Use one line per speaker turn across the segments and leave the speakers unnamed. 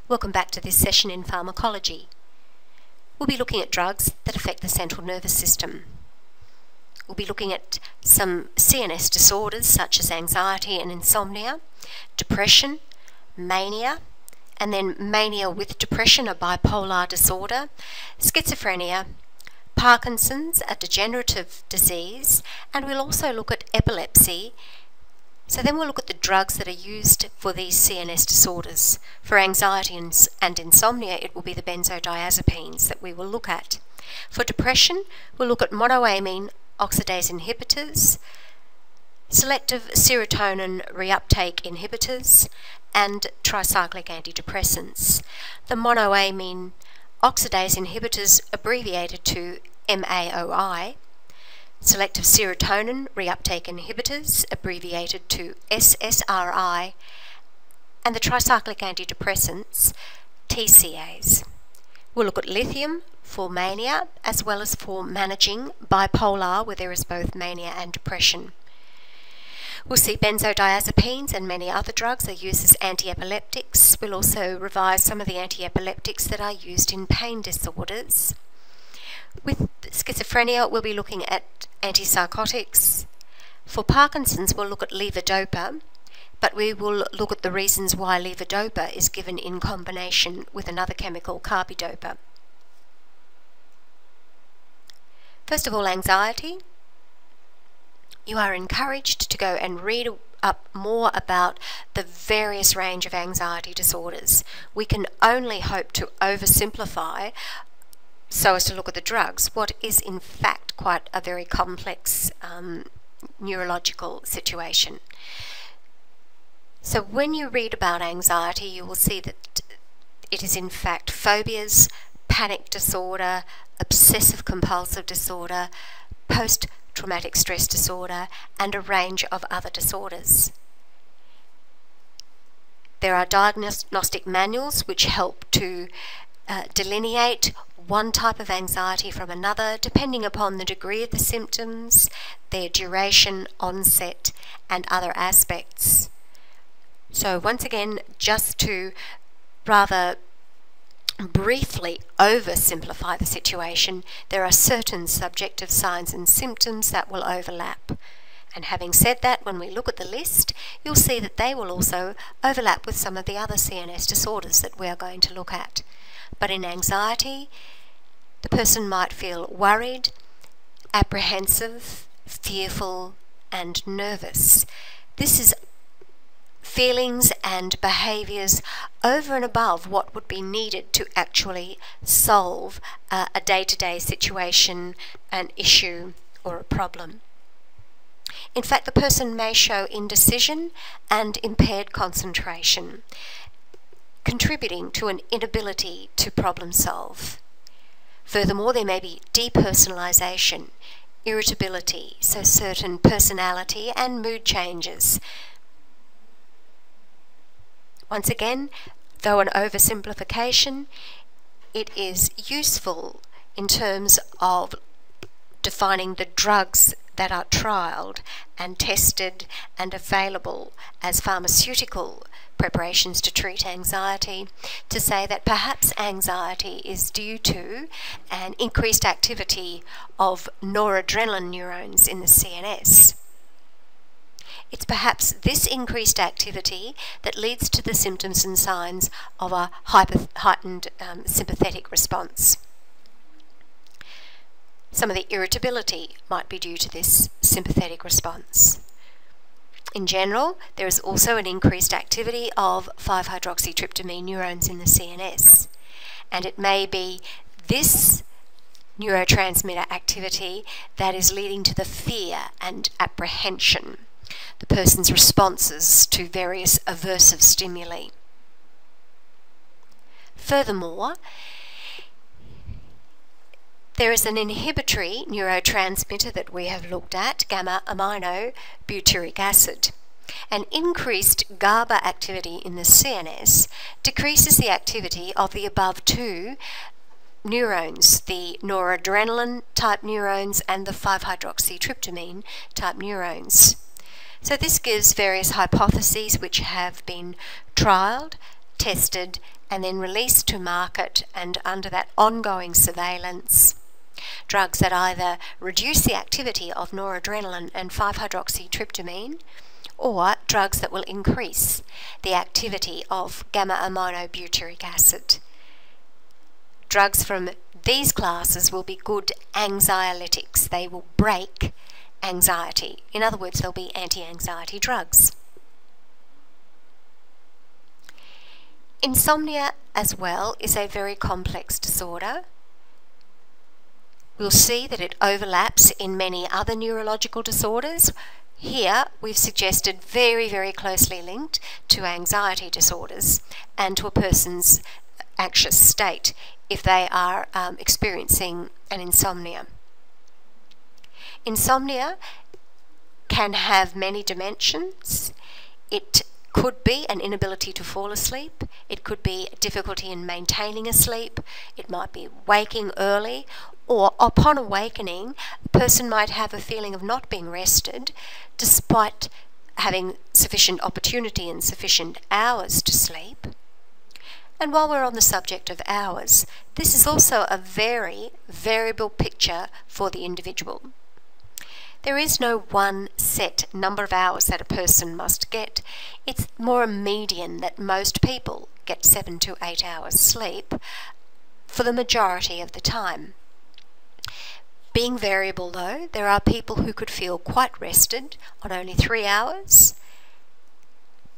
Welcome back to this session in pharmacology. We'll be looking at drugs that affect the central nervous system. We'll be looking at some CNS disorders such as anxiety and insomnia, depression, mania, and then mania with depression, a bipolar disorder, schizophrenia, Parkinson's, a degenerative disease, and we'll also look at epilepsy. So then we'll look at the drugs that are used for these CNS disorders. For anxiety and insomnia, it will be the benzodiazepines that we will look at. For depression, we'll look at monoamine oxidase inhibitors, selective serotonin reuptake inhibitors, and tricyclic antidepressants. The monoamine oxidase inhibitors, abbreviated to MAOI, selective serotonin reuptake inhibitors, abbreviated to SSRI, and the tricyclic antidepressants, TCAs. We'll look at lithium for mania as well as for managing bipolar, where there is both mania and depression. We'll see benzodiazepines and many other drugs are used as anti-epileptics. We'll also revise some of the anti-epileptics that are used in pain disorders. With schizophrenia, we'll be looking at antipsychotics. For Parkinson's, we'll look at levodopa, but we will look at the reasons why levodopa is given in combination with another chemical, carbidopa. First of all, anxiety. You are encouraged to go and read up more about the various range of anxiety disorders. We can only hope to oversimplify so as to look at the drugs, what is in fact quite a very complex neurological situation. So when you read about anxiety, you will see that it is in fact phobias, panic disorder, obsessive compulsive disorder, post-traumatic stress disorder, and a range of other disorders. There are diagnostic manuals which help to delineate one type of anxiety from another, depending upon the degree of the symptoms, their duration, onset, and other aspects. So once again, just to rather briefly oversimplify the situation, there are certain subjective signs and symptoms that will overlap. And having said that, when we look at the list, you'll see that they will also overlap with some of the other CNS disorders that we are going to look at. But in anxiety, the person might feel worried, apprehensive, fearful, and nervous. This is feelings and behaviours over and above what would be needed to actually solve a day-to-day situation, an issue, or a problem. In fact, the person may show indecision and impaired concentration, contributing to an inability to problem solve. Furthermore, there may be depersonalization, irritability, so certain personality and mood changes. Once again, though an oversimplification, it is useful in terms of defining the drugs that are trialled and tested and available as pharmaceutical preparations to treat anxiety, to say that perhaps anxiety is due to an increased activity of noradrenaline neurons in the CNS. It's perhaps this increased activity that leads to the symptoms and signs of a heightened sympathetic response. Some of the irritability might be due to this sympathetic response. In general, there is also an increased activity of 5-hydroxytryptamine neurons in the CNS, and it may be this neurotransmitter activity that is leading to the fear and apprehension, the person's responses to various aversive stimuli. Furthermore, there is an inhibitory neurotransmitter that we have looked at, gamma-aminobutyric acid. An increased GABA activity in the CNS decreases the activity of the above two neurons, the noradrenaline type neurons and the 5-hydroxytryptamine type neurons. So this gives various hypotheses which have been trialled tested, and then released to market and under that ongoing surveillance. Drugs that either reduce the activity of noradrenaline and 5-hydroxytryptamine, or drugs that will increase the activity of gamma-aminobutyric acid. Drugs from these classes will be good anxiolytics. They will break anxiety. In other words, they'll be anti-anxiety drugs. Insomnia as well is a very complex disorder. We'll see that it overlaps in many other neurological disorders. Here we've suggested very, very closely linked to anxiety disorders and to a person's anxious state if they are experiencing an insomnia. Insomnia can have many dimensions. It could be an inability to fall asleep. It could be difficulty in maintaining a sleep. It might be waking early, or upon awakening, the person might have a feeling of not being rested despite having sufficient opportunity and sufficient hours to sleep. And while we're on the subject of hours, this is also a very variable picture for the individual. There is no one set number of hours that a person must get. It's more a median that most people get 7 to 8 hours sleep for the majority of the time. Being variable though, there are people who could feel quite rested on only 3 hours.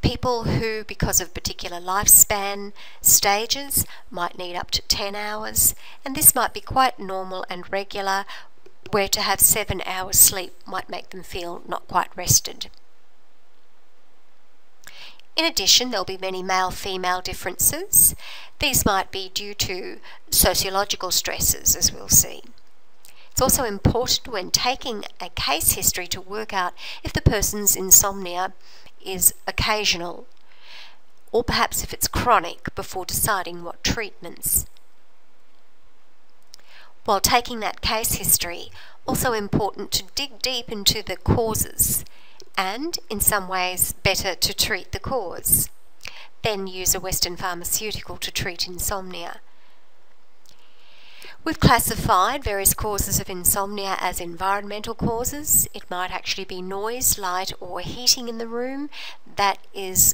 People who, because of particular lifespan stages, might need up to 10 hours, and this might be quite normal and regular, where to have 7 hours sleep might make them feel not quite rested. In addition, there'll be many male-female differences. These might be due to sociological stresses, as we'll see. It's also important when taking a case history to work out if the person's insomnia is occasional, or perhaps if it's chronic, before deciding what treatments. While taking that case history, also important to dig deep into the causes, and in some ways better to treat the cause, then use a Western pharmaceutical to treat insomnia. We've classified various causes of insomnia as environmental causes. It might actually be noise, light, or heating in the room that is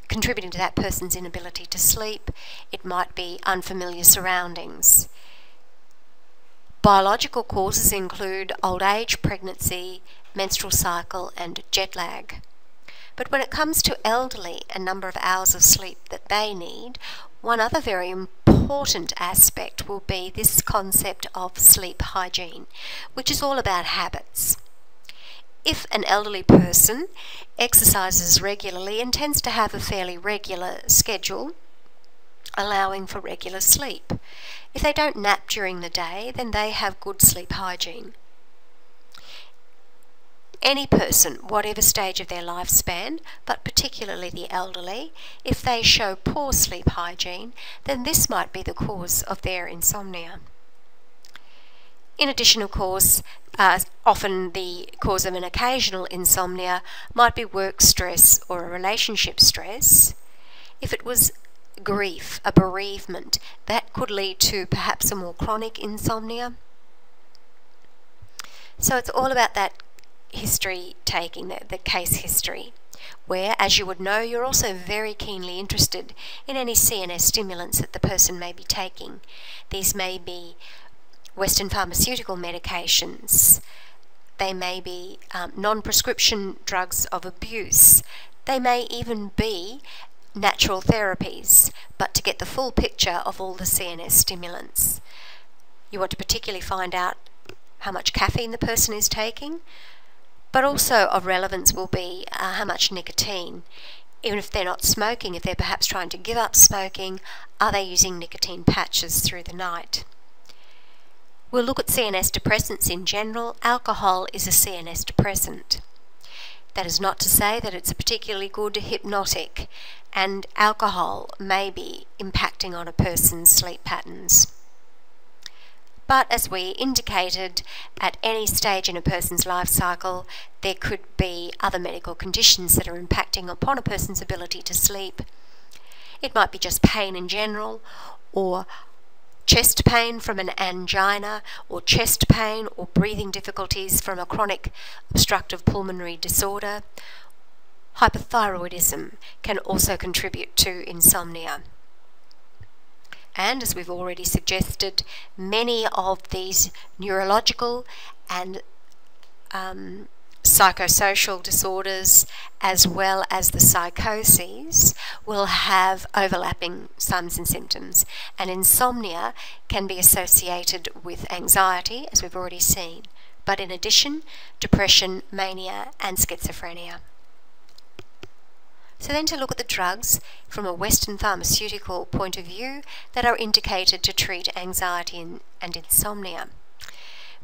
contributing to that person's inability to sleep. It might be unfamiliar surroundings. Biological causes include old age, pregnancy, menstrual cycle, and jet lag. But when it comes to elderly and number of hours of sleep that they need, one other very important aspect will be this concept of sleep hygiene, which is all about habits. If an elderly person exercises regularly and tends to have a fairly regular schedule, allowing for regular sleep. If they don't nap during the day, then they have good sleep hygiene. Any person, whatever stage of their lifespan, but particularly the elderly, if they show poor sleep hygiene, then this might be the cause of their insomnia. In addition, of course, often the cause of an occasional insomnia might be work stress or a relationship stress. If it was grief, a bereavement, that could lead to perhaps a more chronic insomnia. So it's all about that history taking, the case history, where, as you would know, you're also very keenly interested in any CNS stimulants that the person may be taking. These may be Western pharmaceutical medications. They may be non-prescription drugs of abuse. They may even be natural therapies, but to get the full picture of all the CNS stimulants. You want to particularly find out how much caffeine the person is taking, but also of relevance will be how much nicotine. Even if they're not smoking, if they're perhaps trying to give up smoking, are they using nicotine patches through the night? We'll look at CNS depressants in general. Alcohol is a CNS depressant. That is not to say that it's a particularly good hypnotic, and alcohol may be impacting on a person's sleep patterns. But as we indicated, at any stage in a person's life cycle, there could be other medical conditions that are impacting upon a person's ability to sleep. It might be just pain in general, or chest pain from an angina, or chest pain or breathing difficulties from a chronic obstructive pulmonary disorder. Hypothyroidism can also contribute to insomnia. And as we've already suggested, many of these neurological and psychosocial disorders, as well as the psychoses, will have overlapping signs and symptoms, and insomnia can be associated with anxiety, as we've already seen, but in addition, depression, mania and schizophrenia. So then to look at the drugs from a Western pharmaceutical point of view that are indicated to treat anxiety and insomnia.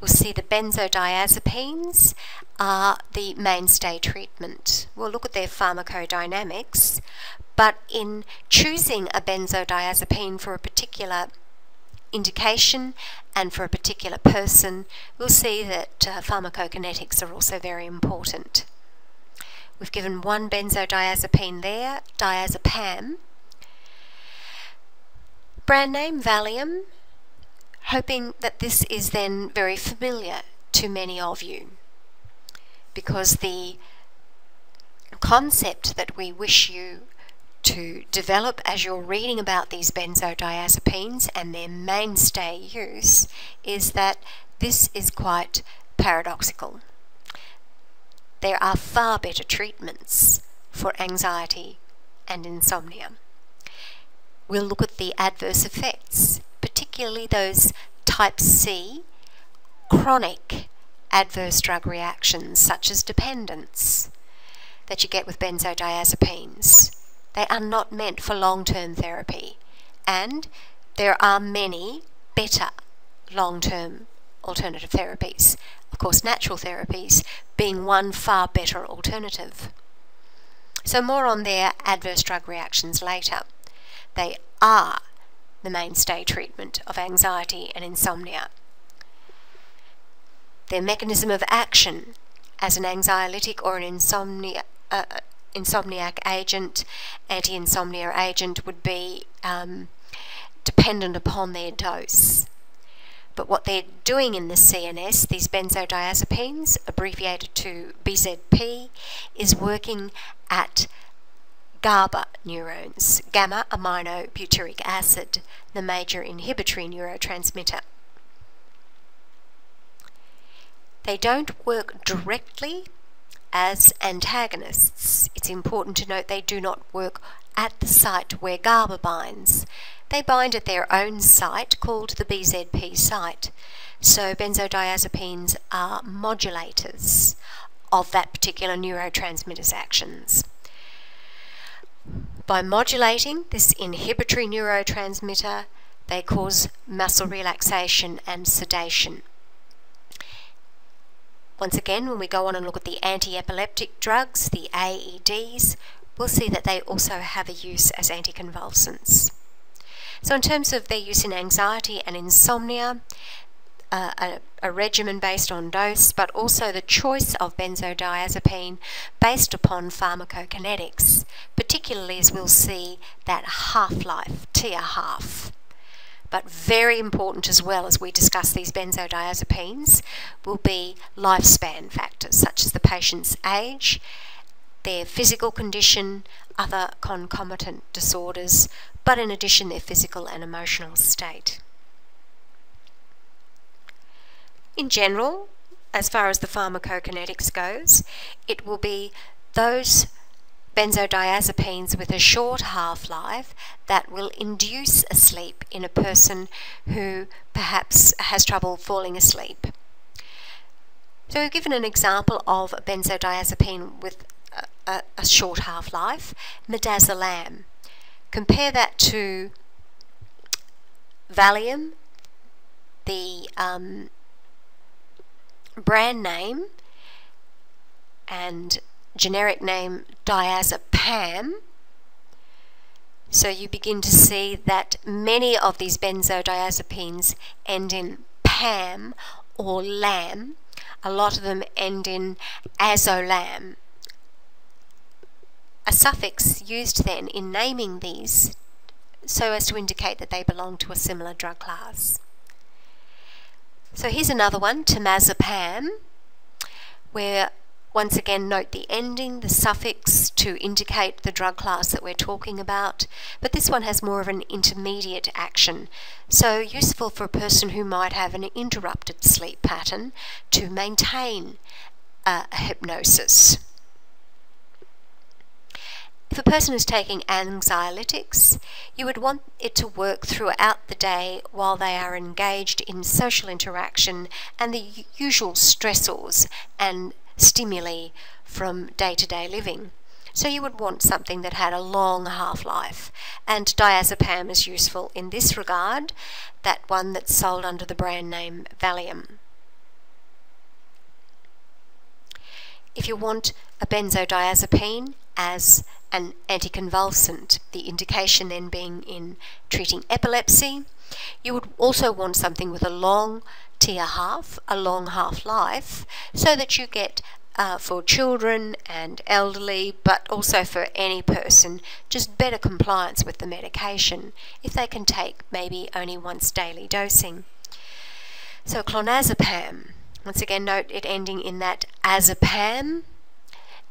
We'll see the benzodiazepines are the mainstay treatment. We'll look at their pharmacodynamics, but in choosing a benzodiazepine for a particular indication and for a particular person, we'll see that pharmacokinetics are also very important. We've given one benzodiazepine there, diazepam. Brand name Valium, hoping that this is then very familiar to many of you, because the concept that we wish you to develop as you're reading about these benzodiazepines and their mainstay use is that this is quite paradoxical. There are far better treatments for anxiety and insomnia. We'll look at the adverse effects, particularly those type C chronic adverse drug reactions such as dependence that you get with benzodiazepines. They are not meant for long-term therapy, and there are many better long-term alternative therapies. Of course, natural therapies being one far better alternative. So more on their adverse drug reactions later. They are the mainstay treatment of anxiety and insomnia. Their mechanism of action as an anxiolytic or an insomniac agent, anti-insomnia agent, would be dependent upon their dose. But what they're doing in the CNS, these benzodiazepines, abbreviated to BZP, is working at GABA neurons, gamma-aminobutyric acid, the major inhibitory neurotransmitter. They don't work directly as antagonists. It's important to note they do not work at the site where GABA binds. They bind at their own site called the BZP site. So benzodiazepines are modulators of that particular neurotransmitter's actions. By modulating this inhibitory neurotransmitter, they cause muscle relaxation and sedation. Once again, when we go on and look at the anti-epileptic drugs, the AEDs, we'll see that they also have a use as anticonvulsants. So in terms of their use in anxiety and insomnia, a regimen based on dose, but also the choice of benzodiazepine based upon pharmacokinetics, particularly as we'll see that half-life, TIA half. But very important as well as we discuss these benzodiazepines will be lifespan factors such as the patient's age, their physical condition, other concomitant disorders, but in addition their physical and emotional state. In general, as far as the pharmacokinetics goes, it will be those benzodiazepines with a short half-life that will induce a sleep in a person who perhaps has trouble falling asleep. So we've given an example of a benzodiazepine with a short half-life, midazolam. Compare that to Valium, the brand name and generic name diazepam. So you begin to see that many of these benzodiazepines end in pam or lam. A lot of them end in azolam. A suffix used then in naming these so as to indicate that they belong to a similar drug class. So here's another one, temazepam, where once again note the ending, the suffix, to indicate the drug class that we're talking about, but this one has more of an intermediate action, so useful for a person who might have an interrupted sleep pattern to maintain a hypnosis. If a person is taking anxiolytics, you would want it to work throughout the day while they are engaged in social interaction and the usual stressors and stimuli from day-to-day living. So you would want something that had a long half-life, and diazepam is useful in this regard, that one that's sold under the brand name Valium. If you want a benzodiazepine as an anticonvulsant, the indication then being in treating epilepsy, you would also want something with a long T1/2, a long half-life, so that you get for children and elderly, but also for any person, just better compliance with the medication if they can take maybe only once daily dosing. So clonazepam, once again note it ending in that azepam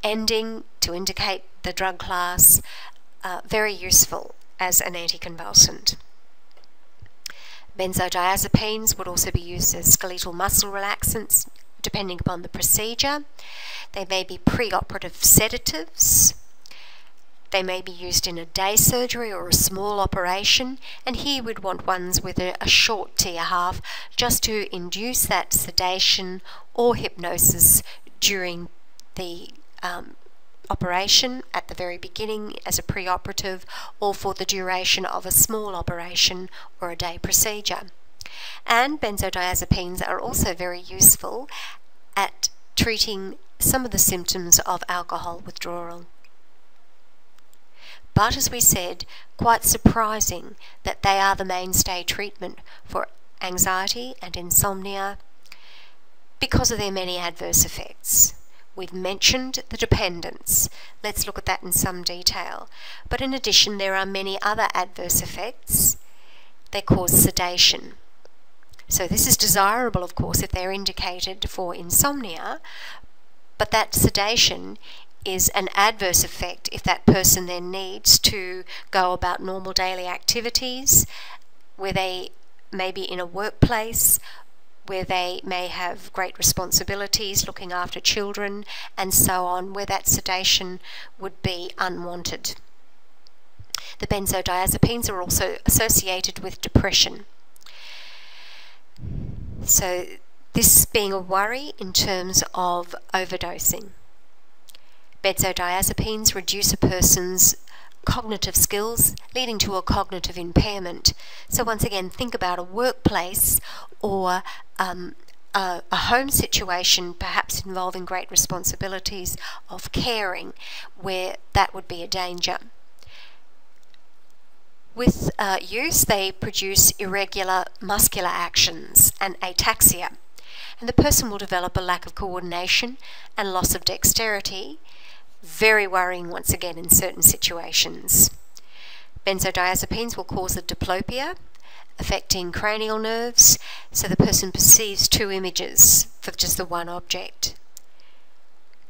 ending to indicate the drug class, very useful as an anticonvulsant. Benzodiazepines would also be used as skeletal muscle relaxants depending upon the procedure. They may be preoperative sedatives. They may be used in a day surgery or a small operation, and here we'd want ones with a short T1/2 just to induce that sedation or hypnosis during the operation at the very beginning as a preoperative, or for the duration of a small operation or a day procedure. And benzodiazepines are also very useful at treating some of the symptoms of alcohol withdrawal. But as we said, quite surprising that they are the mainstay treatment for anxiety and insomnia because of their many adverse effects. We've mentioned the dependence. Let's look at that in some detail. But in addition, there are many other adverse effects. They cause sedation. So this is desirable, of course, if they're indicated for insomnia, but that sedation is an adverse effect if that person then needs to go about normal daily activities, where they may be in a workplace, where they may have great responsibilities looking after children and so on, where that sedation would be unwanted. The benzodiazepines are also associated with depression. So this being a worry in terms of overdosing. Benzodiazepines reduce a person's cognitive skills, leading to a cognitive impairment. So once again, think about a workplace or a home situation, perhaps involving great responsibilities of caring, where that would be a danger. With use, they produce irregular muscular actions and ataxia, and the person will develop a lack of coordination and loss of dexterity. Very worrying once again in certain situations. Benzodiazepines will cause a diplopia, affecting cranial nerves, so the person perceives two images for just the one object.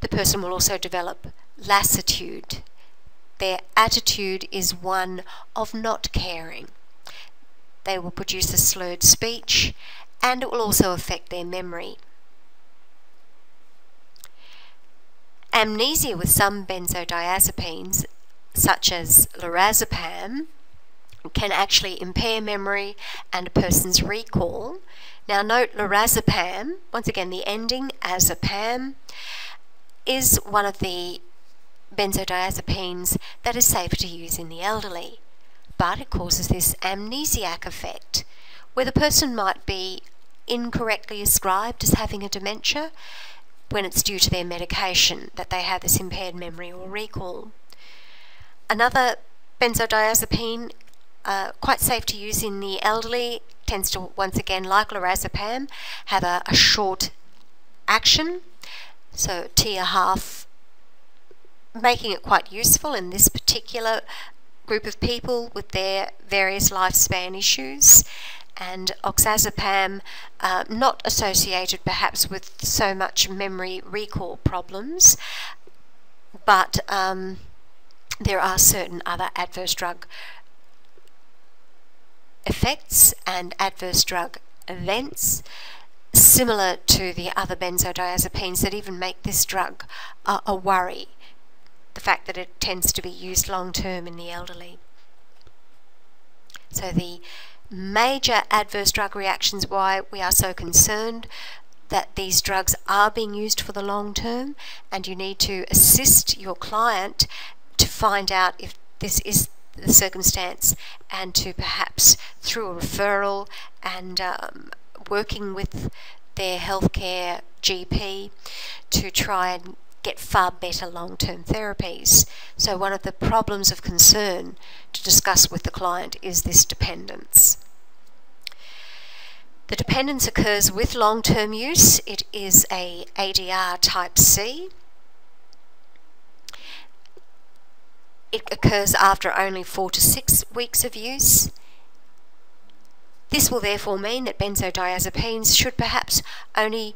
The person will also develop lassitude. Their attitude is one of not caring. They will produce a slurred speech, and it will also affect their memory. Amnesia with some benzodiazepines, such as lorazepam, can actually impair memory and a person's recall. Now note lorazepam, once again the ending azepam, is one of the benzodiazepines that is safe to use in the elderly, but it causes this amnesiac effect, where the person might be incorrectly ascribed as having a dementia, when it's due to their medication that they have this impaired memory or recall. Another benzodiazepine, quite safe to use in the elderly, tends to, once again, like lorazepam, have a short action, so T1/2, making it quite useful in this particular group of people with their various lifespan issues, and oxazepam not associated perhaps with so much memory recall problems, but there are certain other adverse drug effects and adverse drug events similar to the other benzodiazepines that even make this drug a worry, the fact that it tends to be used long term in the elderly. So the major adverse drug reactions why we are so concerned that these drugs are being used for the long term, and you need to assist your client to find out if this is the circumstance, and to perhaps through a referral and working with their healthcare GP to try and get far better long-term therapies. So one of the problems of concern to discuss with the client is this dependence. The dependence occurs with long-term use. It is a ADR type C. It occurs after only 4 to 6 weeks of use. This will therefore mean that benzodiazepines should perhaps only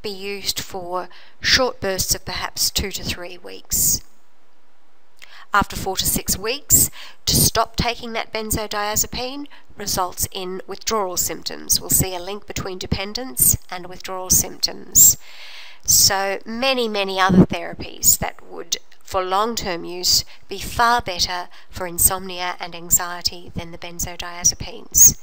be used for short bursts of perhaps 2 to 3 weeks. After 4 to 6 weeks, to stop taking that benzodiazepine results in withdrawal symptoms. We'll see a link between dependence and withdrawal symptoms. So many other therapies that would, for long-term use, be far better for insomnia and anxiety than the benzodiazepines.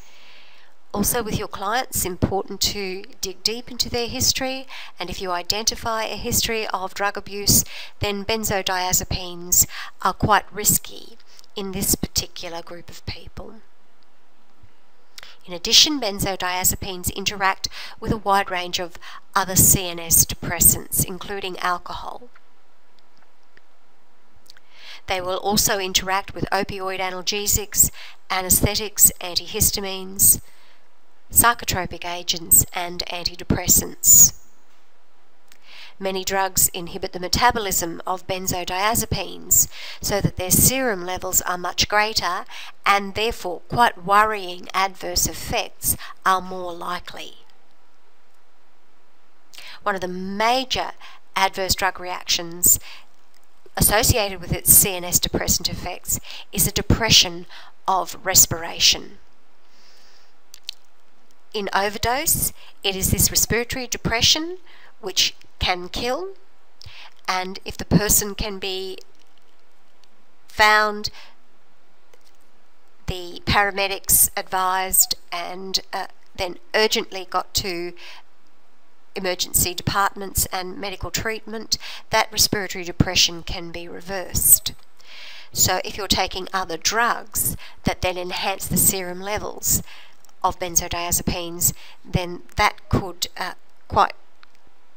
Also with your clients, it's important to dig deep into their history, and if you identify a history of drug abuse, then benzodiazepines are quite risky in this particular group of people. In addition, benzodiazepines interact with a wide range of other CNS depressants, including alcohol. They will also interact with opioid analgesics, anesthetics, antihistamines, psychotropic agents, and antidepressants. Many drugs inhibit the metabolism of benzodiazepines so that their serum levels are much greater, and therefore quite worrying adverse effects are more likely. One of the major adverse drug reactions associated with its CNS depressant effects is a depression of respiration. In overdose, it is this respiratory depression which can kill, and if the person can be found, the paramedics advised and then urgently got to emergency departments and medical treatment, that respiratory depression can be reversed. So if you're taking other drugs that then enhance the serum levels of benzodiazepines, then that could quite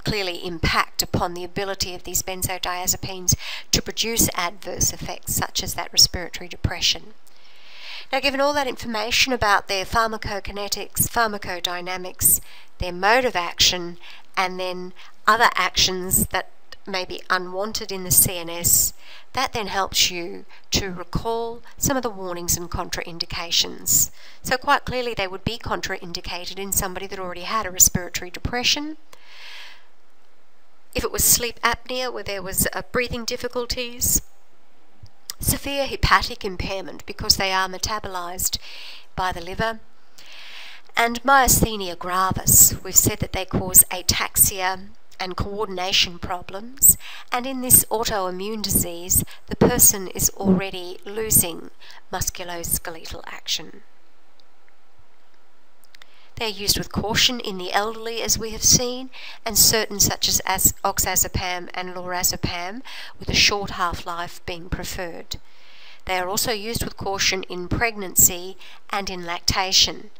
clearly impact upon the ability of these benzodiazepines to produce adverse effects such as that respiratory depression. Now, given all that information about their pharmacokinetics, pharmacodynamics, their mode of action, and then other actions that may be unwanted in the CNS, that then helps you to recall some of the warnings and contraindications. So quite clearly they would be contraindicated in somebody that already had a respiratory depression. If it was sleep apnea where there was breathing difficulties, severe hepatic impairment because they are metabolized by the liver, and myasthenia gravis. We've said that they cause ataxia and coordination problems, and in this autoimmune disease the person is already losing musculoskeletal action. They're used with caution in the elderly, as we have seen, and certain such as oxazepam and lorazepam with a short half-life being preferred. They are also used with caution in pregnancy and in lactation.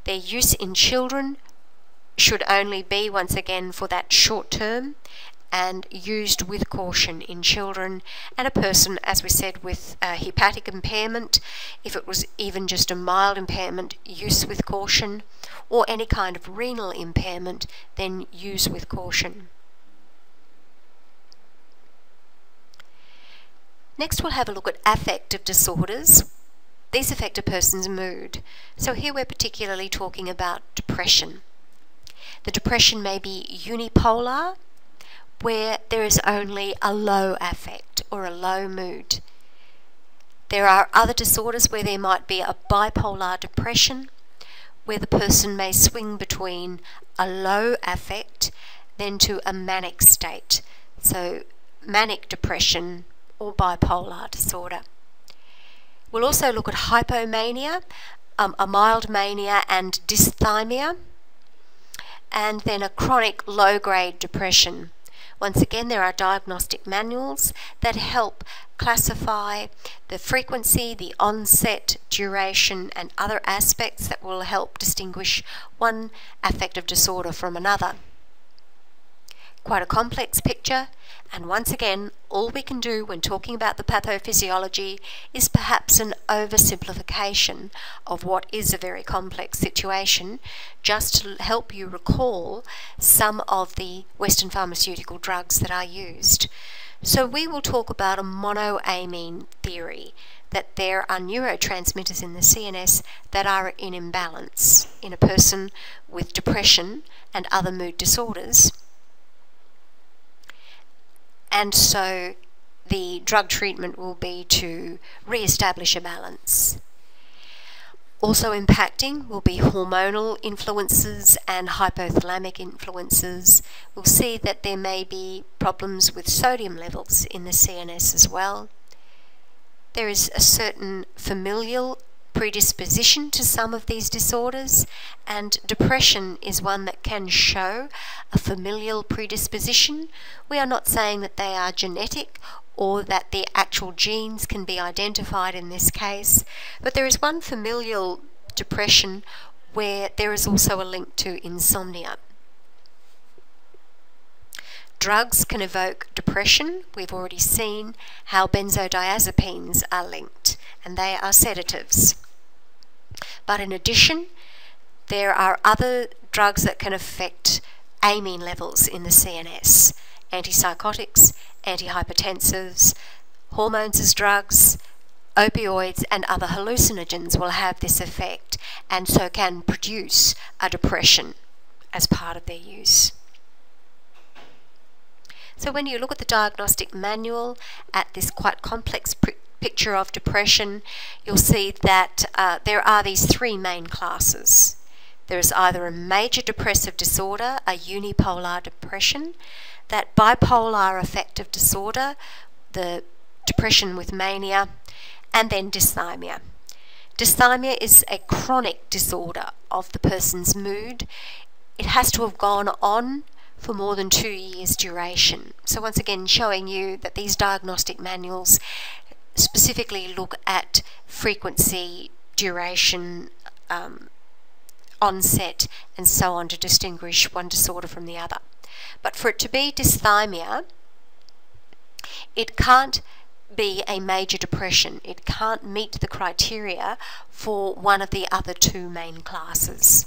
Their use in children should only be, once again, for that short term and used with caution in children, and a person, as we said, with hepatic impairment, if it was even just a mild impairment, use with caution, or any kind of renal impairment, then use with caution. Next we'll have a look at affective disorders. These affect a person's mood. So here we're particularly talking about depression. The depression may be unipolar, where there is only a low affect or a low mood. There are other disorders where there might be a bipolar depression, where the person may swing between a low affect then to a manic state. So manic depression or bipolar disorder. We'll also look at hypomania, a mild mania and dysthymia, and then a chronic low-grade depression. Once again, there are diagnostic manuals that help classify the frequency, the onset, duration, and other aspects that will help distinguish one affective disorder from another. Quite a complex picture, and once again, all we can do when talking about the pathophysiology is perhaps an oversimplification of what is a very complex situation, just to help you recall some of the Western pharmaceutical drugs that are used. So we will talk about a monoamine theory, that there are neurotransmitters in the CNS that are in imbalance in a person with depression and other mood disorders. And so the drug treatment will be to re-establish a balance. Also impacting will be hormonal influences and hypothalamic influences. We'll see that there may be problems with sodium levels in the CNS as well. There is a certain familial predisposition to some of these disorders, and depression is one that can show a familial predisposition. We are not saying that they are genetic or that the actual genes can be identified in this case, but there is one familial depression where there is also a link to insomnia. Drugs can evoke depression. We've already seen how benzodiazepines are linked, and they are sedatives. But in addition, there are other drugs that can affect amine levels in the CNS. Antipsychotics, antihypertensives, hormones as drugs, opioids and other hallucinogens will have this effect, and so can produce a depression as part of their use. So when you look at the diagnostic manual at this quite complex picture of depression, you'll see that there are these three main classes. There is either a major depressive disorder, a unipolar depression, that bipolar affective disorder, the depression with mania, and then dysthymia. Dysthymia is a chronic disorder of the person's mood. It has to have gone on for more than 2 years duration. So once again, showing you that these diagnostic manuals specifically look at frequency, duration, onset, and so on to distinguish one disorder from the other. But for it to be dysthymia, it can't be a major depression. It can't meet the criteria for one of the other two main classes.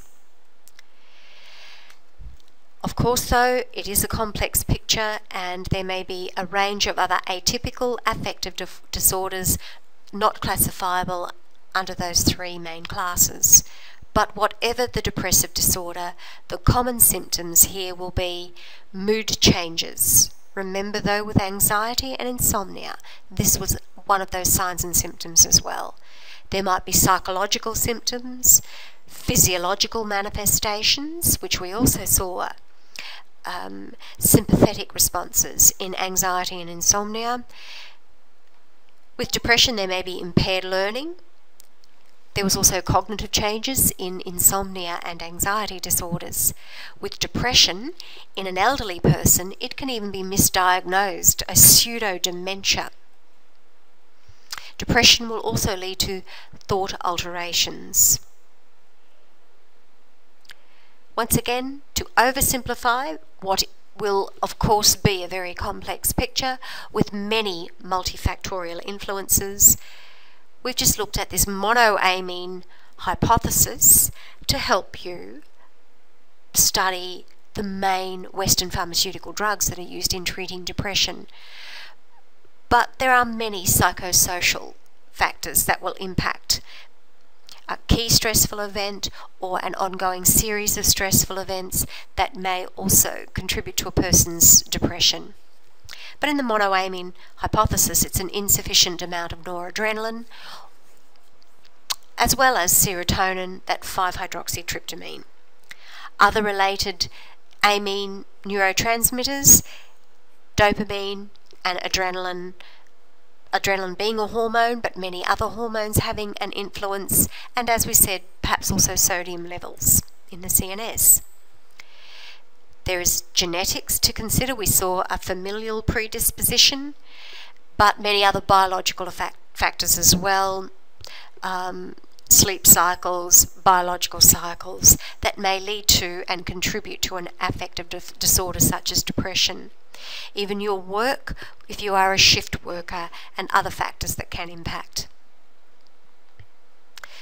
Of course, though, it is a complex picture, and there may be a range of other atypical affective disorders not classifiable under those three main classes. But whatever the depressive disorder, the common symptoms here will be mood changes. Remember, though, with anxiety and insomnia, this was one of those signs and symptoms as well. There might be psychological symptoms, physiological manifestations, which we also saw sympathetic responses in anxiety and insomnia. With depression, there may be impaired learning. There was also cognitive changes in insomnia and anxiety disorders. With depression, in an elderly person, it can even be misdiagnosed, a pseudo-dementia. Depression will also lead to thought alterations. Once again, to oversimplify what will of course be a very complex picture with many multifactorial influences, we've just looked at this monoamine hypothesis to help you study the main Western pharmaceutical drugs that are used in treating depression. But there are many psychosocial factors that will impact a key stressful event or an ongoing series of stressful events that may also contribute to a person's depression. But in the monoamine hypothesis, it's an insufficient amount of noradrenaline, as well as serotonin, that 5-hydroxytryptamine. Other related amine neurotransmitters, dopamine and adrenaline being a hormone, but many other hormones having an influence, and as we said, perhaps also sodium levels in the CNS. There is genetics to consider. We saw a familial predisposition, but many other biological factors as well, sleep cycles, biological cycles, that may lead to and contribute to an affective disorder such as depression. Even your work, if you are a shift worker, and other factors that can impact.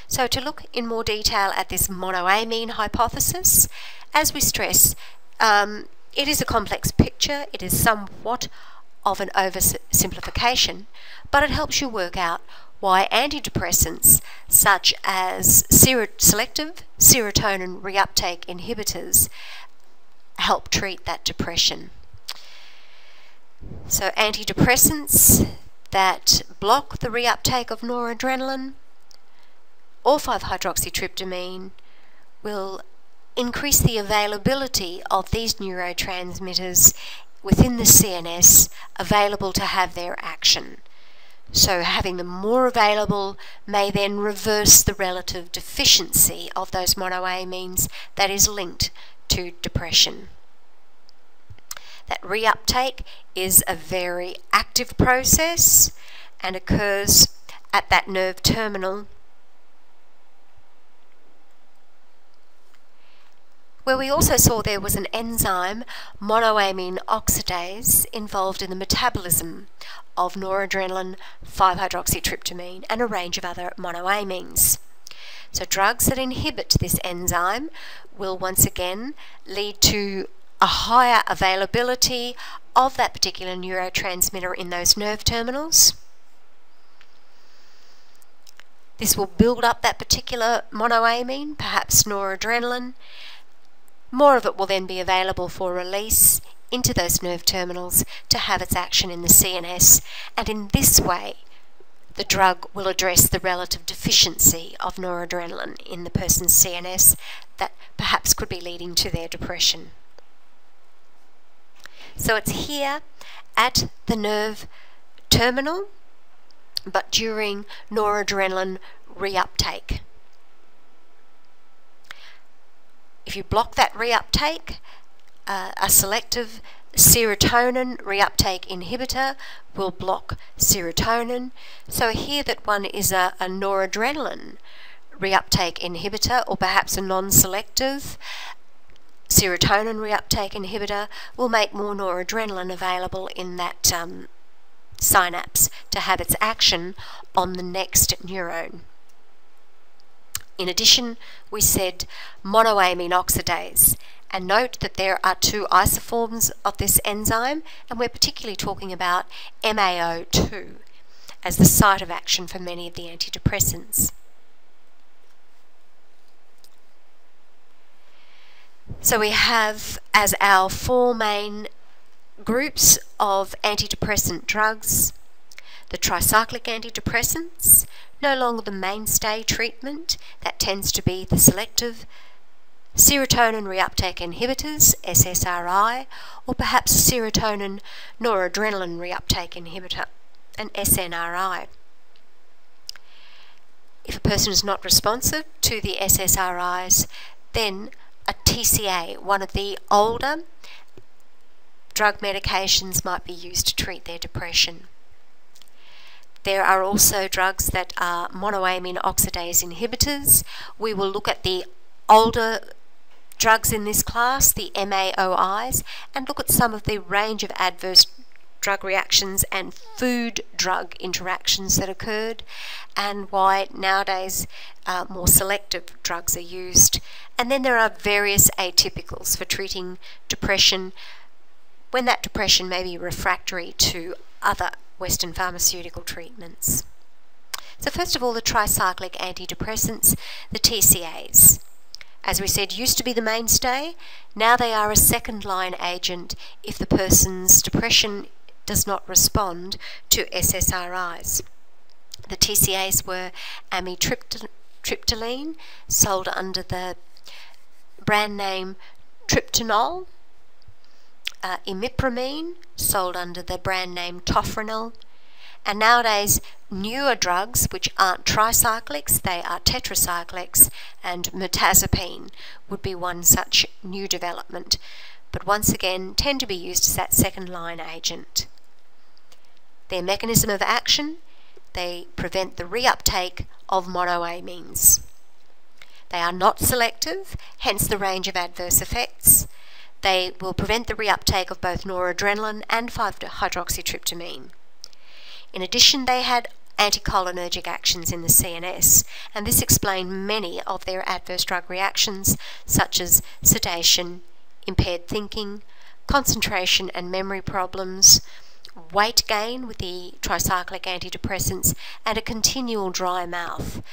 So to look in more detail at this monoamine hypothesis, as we stress, it is a complex picture. It is somewhat of an oversimplification, but it helps you work out why antidepressants such as selective serotonin reuptake inhibitors help treat that depression. So antidepressants that block the reuptake of noradrenaline or 5-hydroxytryptamine will increase the availability of these neurotransmitters within the CNS available to have their action. So having them more available may then reverse the relative deficiency of those monoamines that is linked to depression. That reuptake is a very active process and occurs at that nerve terminal, where we also saw there was an enzyme, monoamine oxidase, involved in the metabolism of noradrenaline, 5-hydroxytryptamine, and a range of other monoamines. So drugs that inhibit this enzyme will once again lead to a higher availability of that particular neurotransmitter in those nerve terminals. This will build up that particular monoamine, perhaps noradrenaline. More of it will then be available for release into those nerve terminals to have its action in the CNS, and in this way the drug will address the relative deficiency of noradrenaline in the person's CNS that perhaps could be leading to their depression. So it's here at the nerve terminal, but during noradrenaline reuptake. If you block that reuptake, a selective serotonin reuptake inhibitor will block serotonin. So here that one is a noradrenaline reuptake inhibitor, or perhaps a non-selective serotonin reuptake inhibitor, will make more noradrenaline available in that synapse to have its action on the next neuron. In addition, we said monoamine oxidase, and note that there are 2 isoforms of this enzyme, and we're particularly talking about MAO2 as the site of action for many of the antidepressants. So we have as our 4 main groups of antidepressant drugs the tricyclic antidepressants, no longer the mainstay treatment. That tends to be the selective serotonin reuptake inhibitors, SSRI, or perhaps a serotonin noradrenaline reuptake inhibitor, an SNRI. If a person is not responsive to the SSRIs, then a TCA, one of the older drug medications, might be used to treat their depression. There are also drugs that are monoamine oxidase inhibitors. We will look at the older drugs in this class, the MAOIs, and look at some of the range of adverse drug reactions and food-drug interactions that occurred, and why nowadays more selective drugs are used. And then there are various atypicals for treating depression when that depression may be refractory to other Western pharmaceutical treatments. So first of all, the tricyclic antidepressants, the TCAs. As we said, used to be the mainstay. Now they are a second-line agent if the person's depression does not respond to SSRIs. The TCAs were amitriptyline, sold under the brand name Triptanol, imipramine, sold under the brand name Tofranil, and nowadays newer drugs which aren't tricyclics, they are tetracyclics, and mirtazapine would be one such new development, but once again tend to be used as that second line agent. Their mechanism of action: they prevent the reuptake of monoamines. They are not selective, hence the range of adverse effects. They will prevent the reuptake of both noradrenaline and 5-hydroxytryptamine. In addition, they had anticholinergic actions in the CNS, and this explained many of their adverse drug reactions, such as sedation, impaired thinking, concentration and memory problems, weight gain with the tricyclic antidepressants, and a continual dry mouth.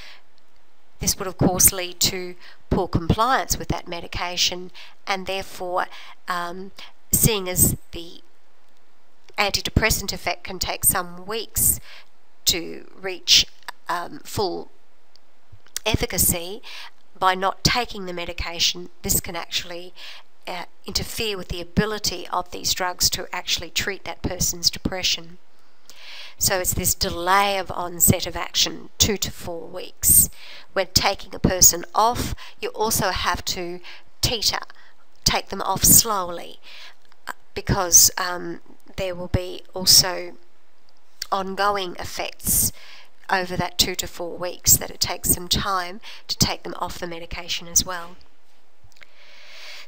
This would of course lead to poor compliance with that medication, and therefore seeing as the antidepressant effect can take some weeks to reach full efficacy, by not taking the medication, this can actually interfere with the ability of these drugs to actually treat that person's depression. So it's this delay of onset of action, 2 to 4 weeks. When taking a person off, you also have to take them off slowly, because there will be also ongoing effects over that 2 to 4 weeks, that it takes some time to take them off the medication as well.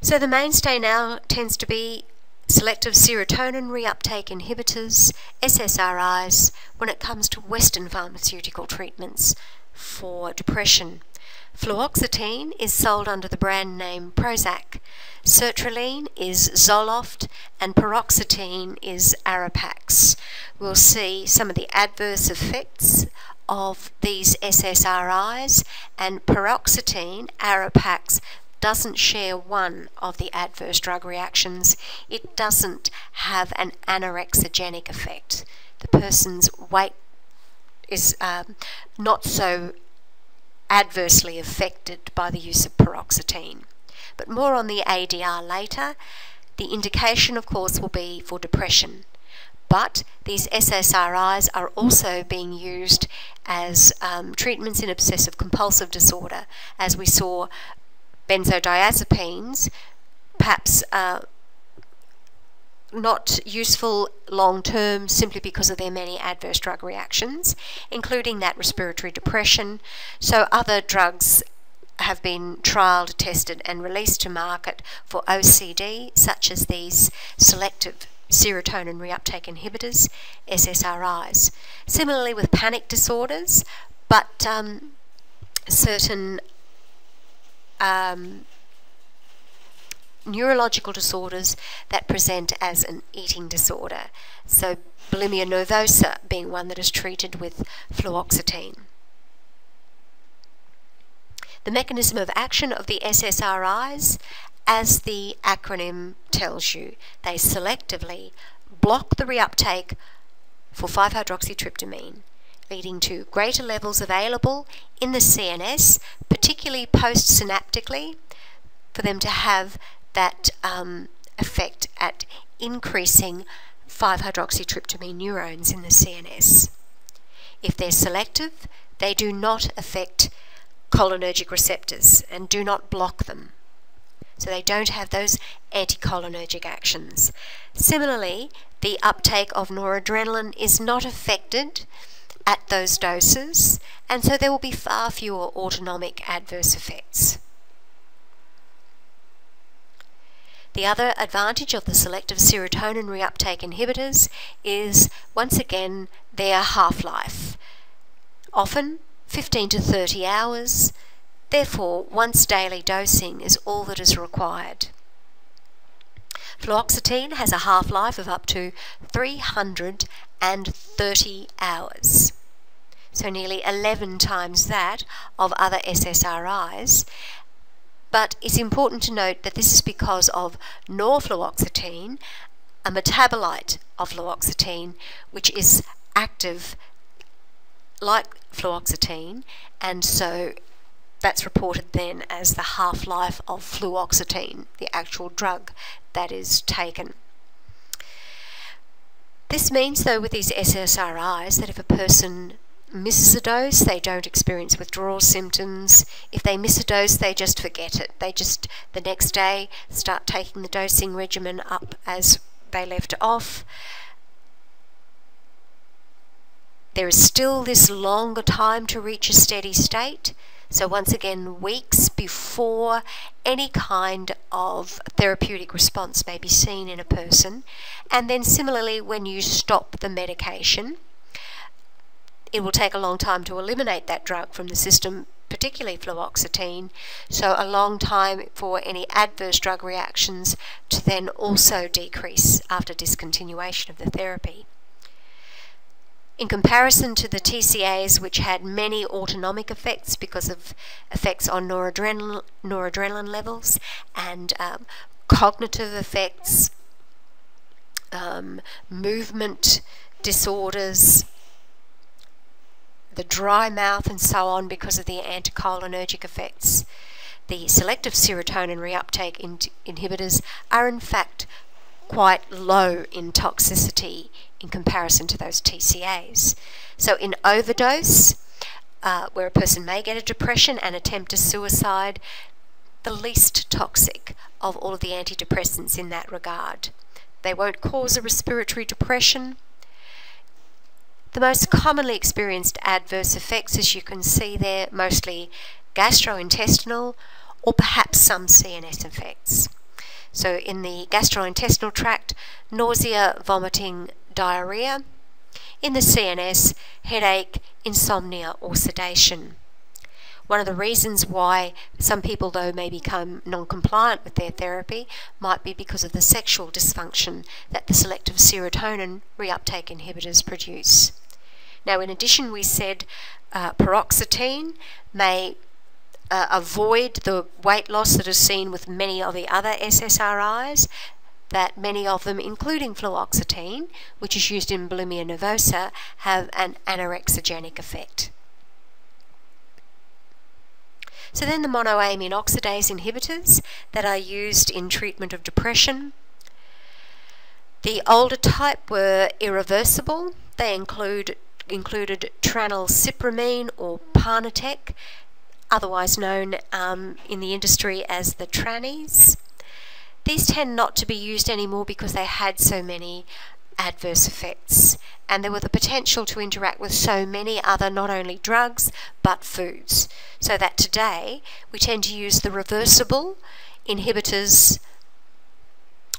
So the mainstay now tends to be selective serotonin reuptake inhibitors, SSRIs, when it comes to Western pharmaceutical treatments for depression. Fluoxetine is sold under the brand name Prozac, sertraline is Zoloft, and paroxetine is Arapax. We'll see some of the adverse effects of these SSRIs, and paroxetine, Arapax, doesn't share one of the adverse drug reactions. It doesn't have an anorexigenic effect. The person's weight is not so adversely affected by the use of paroxetine. But more on the ADR later. The indication, of course, will be for depression. But these SSRIs are also being used as treatments in obsessive compulsive disorder, as we saw benzodiazepines, perhaps not useful long term simply because of their many adverse drug reactions, including that respiratory depression. So other drugs have been trialled, tested and released to market for OCD, such as these selective serotonin reuptake inhibitors, SSRIs. Similarly with panic disorders, but certain neurological disorders that present as an eating disorder. So bulimia nervosa being one that is treated with fluoxetine. The mechanism of action of the SSRIs, as the acronym tells you, they selectively block the reuptake for 5-hydroxytryptamine, leading to greater levels available in the CNS, particularly postsynaptically, for them to have that effect at increasing 5-hydroxytryptamine neurons in the CNS. If they're selective, they do not affect cholinergic receptors and do not block them. So they don't have those anticholinergic actions. Similarly, the uptake of noradrenaline is not affected at those doses, and so there will be far fewer autonomic adverse effects. The other advantage of the selective serotonin reuptake inhibitors is, once again, their half-life. Often 15 to 30 hours, therefore once daily dosing is all that is required. Fluoxetine has a half-life of up to 330 hours, so nearly 11 times that of other SSRIs. But it's important to note that this is because of norfluoxetine, a metabolite of fluoxetine, which is active like fluoxetine, and so that's reported then as the half-life of fluoxetine, the actual drug that is taken. This means, though, with these SSRIs that if a person misses a dose, they don't experience withdrawal symptoms. If they miss a dose, they just forget it. They just, the next day, start taking the dosing regimen up as they left off. There is still this longer time to reach a steady state. So once again, weeks before any kind of therapeutic response may be seen in a person. And then similarly, when you stop the medication, it will take a long time to eliminate that drug from the system, particularly fluoxetine, so a long time for any adverse drug reactions to then also decrease after discontinuation of the therapy. In comparison to the TCAs, which had many autonomic effects because of effects on noradrenaline levels and cognitive effects, movement disorders, the dry mouth and so on because of the anticholinergic effects, the selective serotonin reuptake inhibitors are in fact quite low in toxicity in comparison to those TCAs. So in overdose, where a person may get a depression and attempt a suicide, the least toxic of all of the antidepressants in that regard. They won't cause a respiratory depression. The most commonly experienced adverse effects, as you can see there, mostly gastrointestinal or perhaps some CNS effects. So in the gastrointestinal tract, nausea, vomiting, diarrhea. In the CNS, headache, insomnia or sedation. One of the reasons why some people, though, may become non-compliant with their therapy might be because of the sexual dysfunction that the selective serotonin reuptake inhibitors produce. Now, in addition, we said paroxetine may avoid the weight loss that is seen with many of the other SSRIs, that many of them, including fluoxetine, which is used in bulimia nervosa, have an anorexigenic effect. So then the monoamine oxidase inhibitors that are used in treatment of depression. The older type were irreversible. They included tranylcypromine or Parnatec, otherwise known in the industry as the trannies. These tend not to be used anymore because they had so many adverse effects, and there were the potential to interact with so many other not only drugs but foods, so that today we tend to use the reversible inhibitors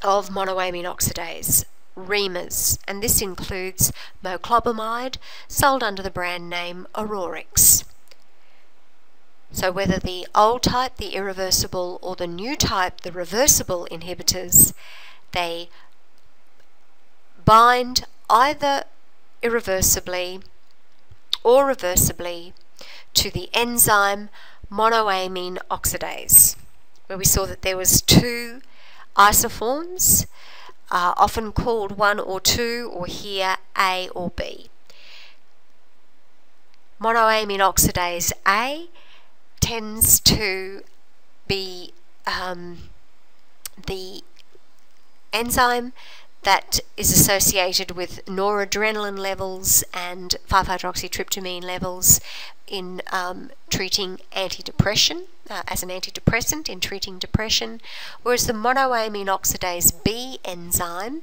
of monoamine oxidase, REMAs, and this includes moclobemide, sold under the brand name Aurorix. So whether the old type, the irreversible, or the new type, the reversible inhibitors, they bind either irreversibly or reversibly to the enzyme monoamine oxidase, where we saw that there was two isoforms, often called 1 or 2, or here A or B. Monoamine oxidase A tends to be the enzyme that is associated with noradrenaline levels and 5-hydroxytryptamine levels in treating antidepression, as an antidepressant in treating depression, whereas the monoamine oxidase B enzyme,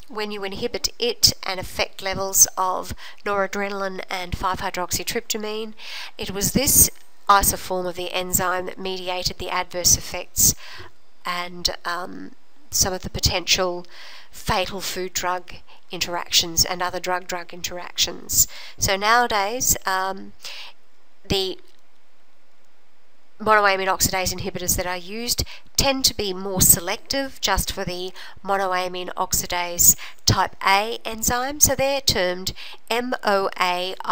when you inhibit it and affect levels of noradrenaline and 5-hydroxytryptamine, it was this isoform of the enzyme that mediated the adverse effects and some of the potential fatal food-drug interactions and other drug-drug interactions. So nowadays, the monoamine oxidase inhibitors that are used tend to be more selective just for the monoamine oxidase type A enzyme, so they're termed MOAI-A,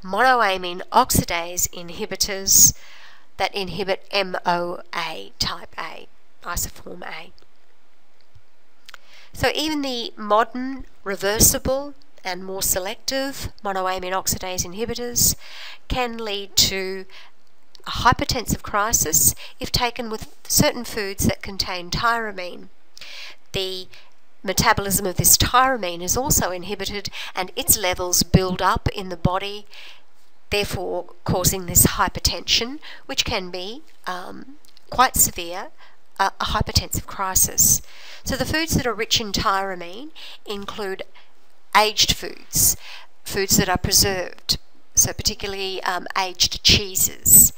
monoamine oxidase inhibitors that inhibit MOA type A, isoform A. So even the modern reversible and more selective monoamine oxidase inhibitors can lead to a hypertensive crisis if taken with certain foods that contain tyramine. The metabolism of this tyramine is also inhibited and its levels build up in the body, therefore causing this hypertension, which can be quite severe, a hypertensive crisis. So the foods that are rich in tyramine include aged foods, foods that are preserved, so particularly aged cheeses.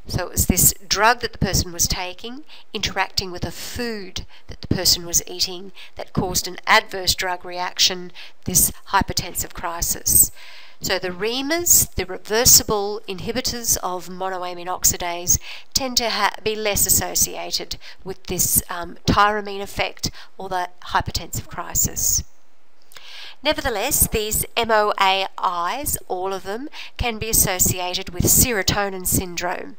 So it was this drug that the person was taking interacting with a food that the person was eating that caused an adverse drug reaction, this hypertensive crisis. So the REMAs, the reversible inhibitors of monoamine oxidase, tend to be less associated with this tyramine effect or the hypertensive crisis. Nevertheless, these MOAIs, all of them, can be associated with serotonin syndrome.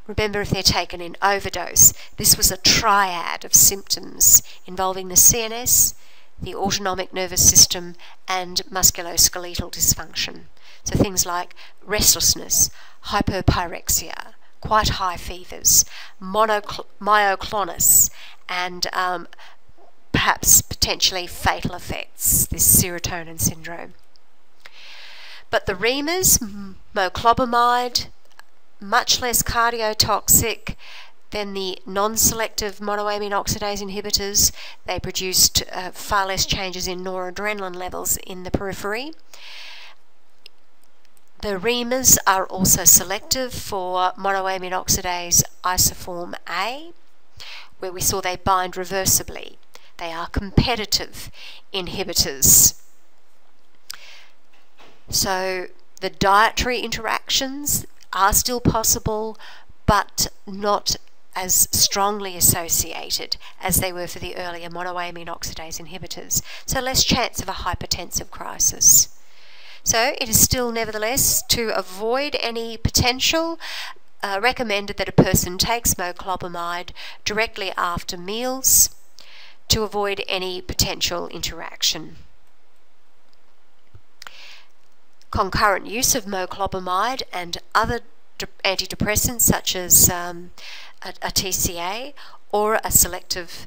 Remember, if they're taken in overdose, this was a triad of symptoms involving the CNS, the autonomic nervous system, and musculoskeletal dysfunction. So things like restlessness, hyperpyrexia, quite high fevers, myoclonus, and perhaps potentially fatal effects, this serotonin syndrome. But the REMAs, moclobemide, much less cardiotoxic than the non-selective monoamine oxidase inhibitors. They produced far less changes in noradrenaline levels in the periphery. The REMAs are also selective for monoamine oxidase isoform A, where we saw they bind reversibly. They are competitive inhibitors. So the dietary interactions are still possible, but not as strongly associated as they were for the earlier monoamine oxidase inhibitors. So less chance of a hypertensive crisis. So it is still nevertheless to avoid any potential recommended that a person takes moclobemide directly after meals to avoid any potential interaction. Concurrent use of moclobemide and other antidepressants such as a TCA or a selective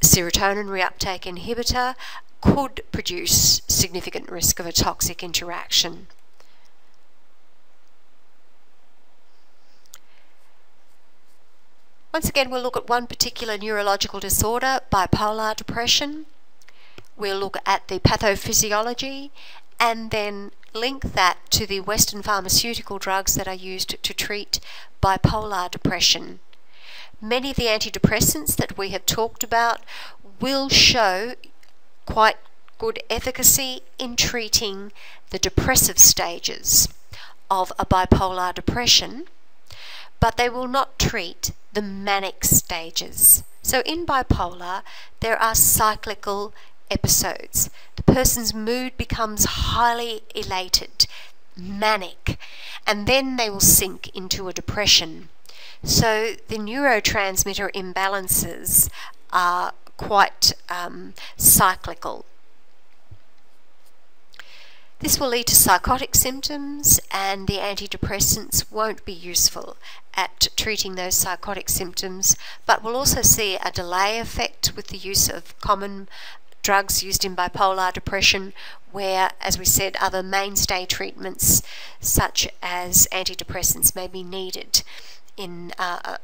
serotonin reuptake inhibitor could produce significant risk of a toxic interaction. Once again, we'll look at one particular neurological disorder, bipolar depression. We'll look at the pathophysiology and then link that to the Western pharmaceutical drugs that are used to treat bipolar depression. Many of the antidepressants that we have talked about will show quite good efficacy in treating the depressive stages of a bipolar depression, but they will not treat the manic stages. So in bipolar, there are cyclical episodes. The person's mood becomes highly elated, manic, and then they will sink into a depression. So the neurotransmitter imbalances are quite cyclical. This will lead to psychotic symptoms, and the antidepressants won't be useful at treating those psychotic symptoms, but we'll also see a delay effect with the use of common drugs used in bipolar depression, where, as we said, other mainstay treatments such as antidepressants may be needed in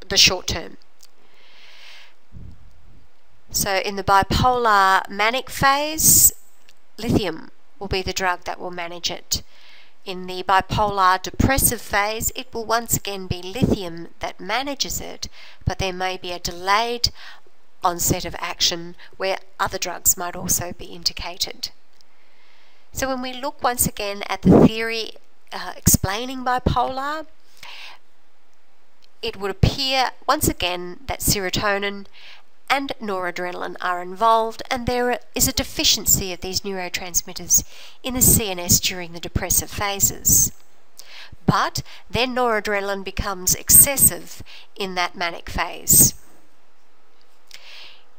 the short term. So in the bipolar manic phase, lithium will be the drug that will manage it. In the bipolar depressive phase, it will once again be lithium that manages it, but there may be a delayed onset of action where other drugs might also be indicated. So when we look once again at the theory explaining bipolar, it would appear once again that serotonin and noradrenaline are involved, and there is a deficiency of these neurotransmitters in the CNS during the depressive phases. But then noradrenaline becomes excessive in that manic phase.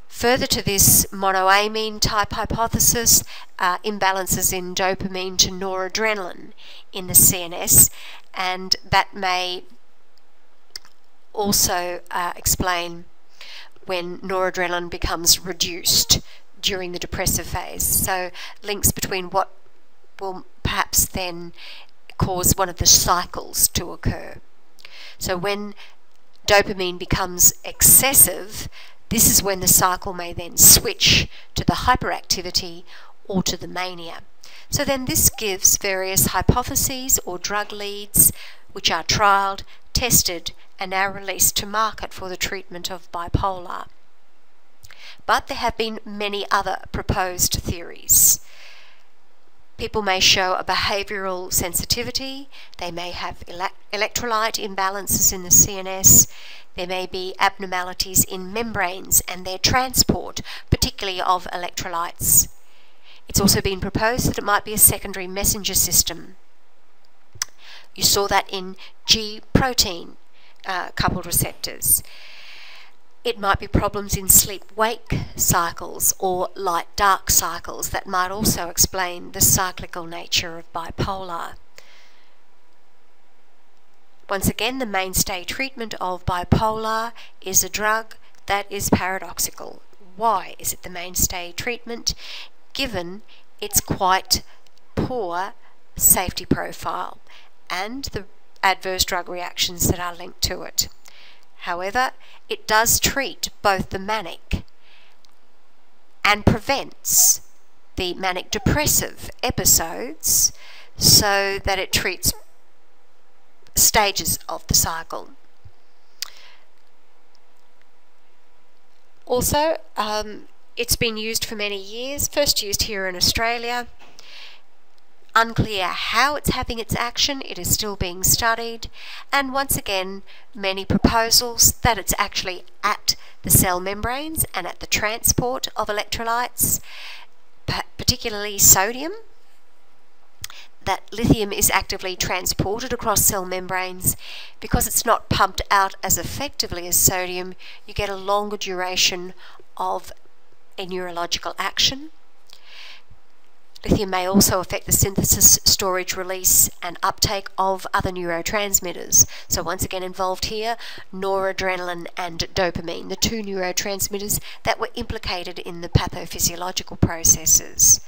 Further to this monoamine type hypothesis, imbalances in dopamine to noradrenaline in the CNS, and that may also explain when noradrenaline becomes reduced during the depressive phase. So links between what will perhaps then cause one of the cycles to occur. So when dopamine becomes excessive, this is when the cycle may then switch to the hyperactivity or to the mania. So then this gives various hypotheses or drug leads which are trialled, tested, and now released to market for the treatment of bipolar. But there have been many other proposed theories. People may show a behavioural sensitivity, they may have electrolyte imbalances in the CNS, there may be abnormalities in membranes and their transport, particularly of electrolytes. It's also been proposed that it might be a secondary messenger system. You saw that in G protein coupled receptors. It might be problems in sleep-wake cycles or light-dark cycles that might also explain the cyclical nature of bipolar. Once again, the mainstay treatment of bipolar is a drug that is paradoxical. Why is it the mainstay treatment, given its quite poor safety profile and the adverse drug reactions that are linked to it? However, it does treat both the manic and prevents the manic depressive episodes, so that it treats stages of the cycle. Also, it's been used for many years, first used here in Australia. Unclear how it's having its action, it is still being studied, and once again many proposals that it's actually at the cell membranes and at the transport of electrolytes, particularly sodium, that lithium is actively transported across cell membranes. Because it's not pumped out as effectively as sodium, you get a longer duration of a neurological action. Lithium may also affect the synthesis, storage, release and uptake of other neurotransmitters. So once again involved here, noradrenaline and dopamine, the two neurotransmitters that were implicated in the pathophysiological processes.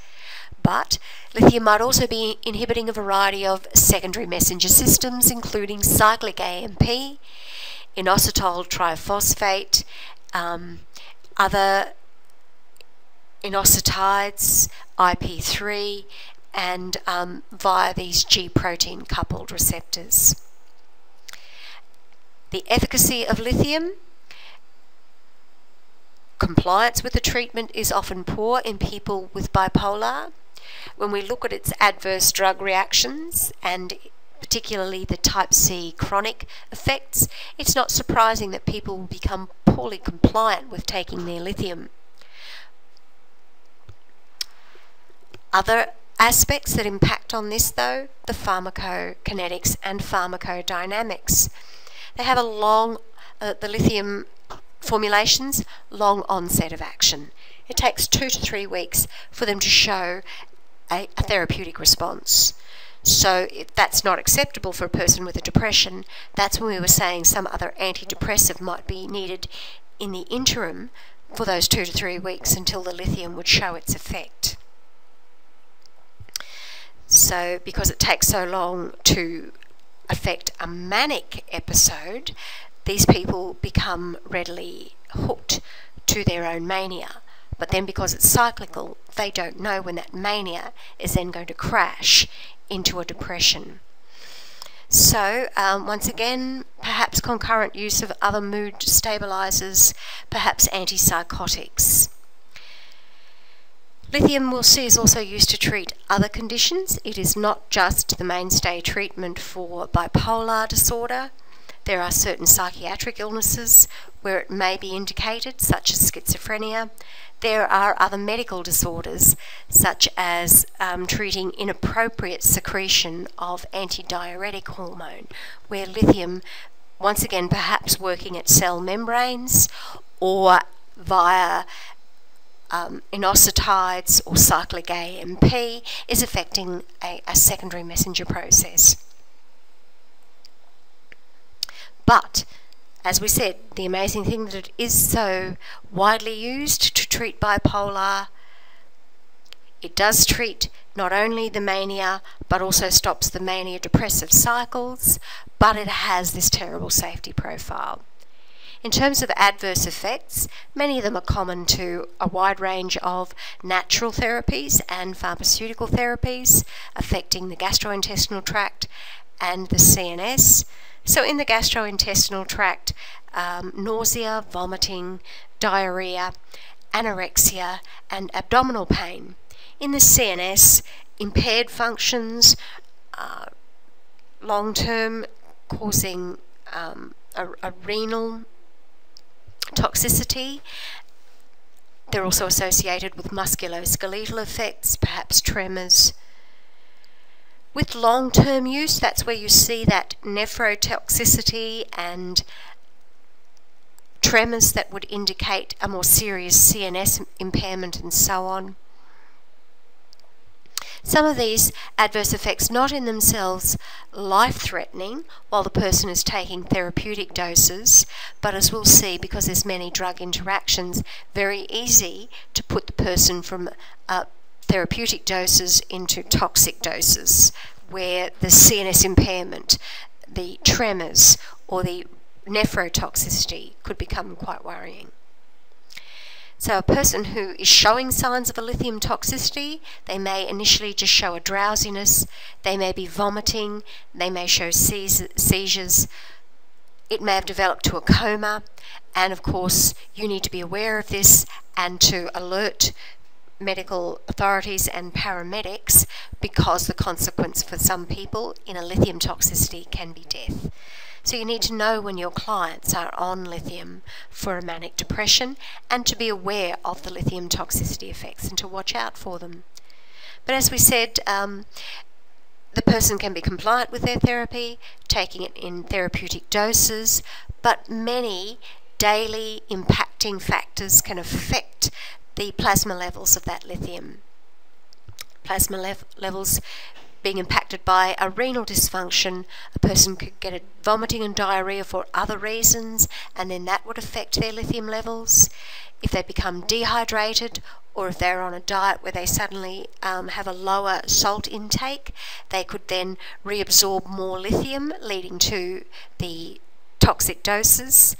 But lithium might also be inhibiting a variety of secondary messenger systems, including cyclic AMP, inositol triphosphate, other inositides, IP3, and via these G protein coupled receptors. The efficacy of lithium, compliance with the treatment is often poor in people with bipolar. When we look at its adverse drug reactions, and particularly the type C chronic effects, it's not surprising that people will become poorly compliant with taking their lithium. Other aspects that impact on this, though, the pharmacokinetics and pharmacodynamics. They have a long, the lithium formulations, long onset of action. It takes 2 to 3 weeks for them to show a therapeutic response. So if that's not acceptable for a person with a depression, that's when we were saying some other antidepressive might be needed in the interim for those 2 to 3 weeks until the lithium would show its effect. So because it takes so long to affect a manic episode, these people become readily hooked to their own mania. But then because it's cyclical, they don't know when that mania is then going to crash into a depression. So once again, perhaps concurrent use of other mood stabilizers, perhaps antipsychotics. Lithium, we'll see, is also used to treat other conditions. It is not just the mainstay treatment for bipolar disorder. There are certain psychiatric illnesses where it may be indicated, such as schizophrenia. There are other medical disorders, such as treating inappropriate secretion of antidiuretic hormone, where lithium, once again perhaps working at cell membranes or via inositides or cyclic AMP, is affecting a secondary messenger process. But, as we said, the amazing thing that it is so widely used to treat bipolar, it does treat not only the mania, but also stops the mania depressive cycles, but it has this terrible safety profile. In terms of adverse effects, many of them are common to a wide range of natural therapies and pharmaceutical therapies affecting the gastrointestinal tract and the CNS. So in the gastrointestinal tract, nausea, vomiting, diarrhea, anorexia, and abdominal pain. In the CNS, impaired functions, long-term causing a renal toxicity. They're also associated with musculoskeletal effects, perhaps tremors. With long-term use, that's where you see that nephrotoxicity and tremors that would indicate a more serious CNS impairment and so on. Some of these adverse effects, not in themselves life-threatening while the person is taking therapeutic doses, but as we'll see, because there's many drug interactions, very easy to put the person from therapeutic doses into toxic doses, where the CNS impairment, the tremors, or the nephrotoxicity could become quite worrying. So a person who is showing signs of a lithium toxicity, they may initially just show a drowsiness, they may be vomiting, they may show seizures, it may have developed to a coma, and of course you need to be aware of this and to alert medical authorities and paramedics, because the consequence for some people in a lithium toxicity can be death. So you need to know when your clients are on lithium for a manic depression and to be aware of the lithium toxicity effects and to watch out for them. But as we said, the person can be compliant with their therapy, taking it in therapeutic doses, but many daily impacting factors can affect the plasma levels of that lithium. Plasma levels being impacted by a renal dysfunction, a person could get a vomiting and diarrhea for other reasons, and then that would affect their lithium levels. If they become dehydrated, or if they're on a diet where they suddenly have a lower salt intake, they could then reabsorb more lithium, leading to the toxic doses.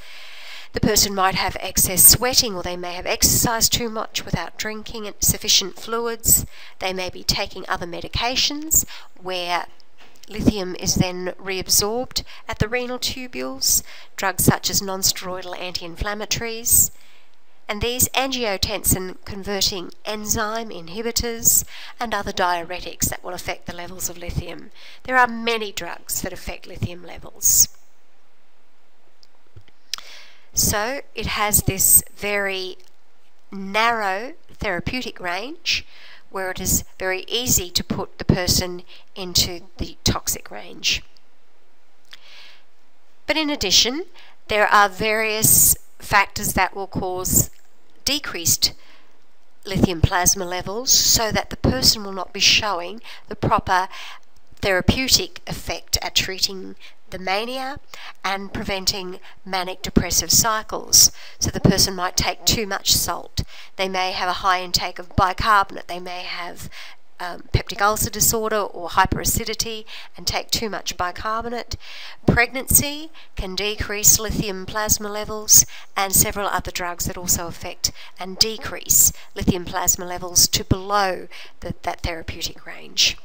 The person might have excess sweating, or they may have exercised too much without drinking sufficient fluids. They may be taking other medications where lithium is then reabsorbed at the renal tubules, drugs such as non-steroidal anti-inflammatories, and these angiotensin converting enzyme inhibitors and other diuretics that will affect the levels of lithium. There are many drugs that affect lithium levels. So it has this very narrow therapeutic range where it is very easy to put the person into the toxic range. But in addition, there are various factors that will cause decreased lithium plasma levels so that the person will not be showing the proper therapeutic effect at treating the mania and preventing manic depressive cycles. So the person might take too much salt, they may have a high intake of bicarbonate, they may have peptic ulcer disorder or hyperacidity and take too much bicarbonate. Pregnancy can decrease lithium plasma levels, and several other drugs that also affect and decrease lithium plasma levels to below that therapeutic range.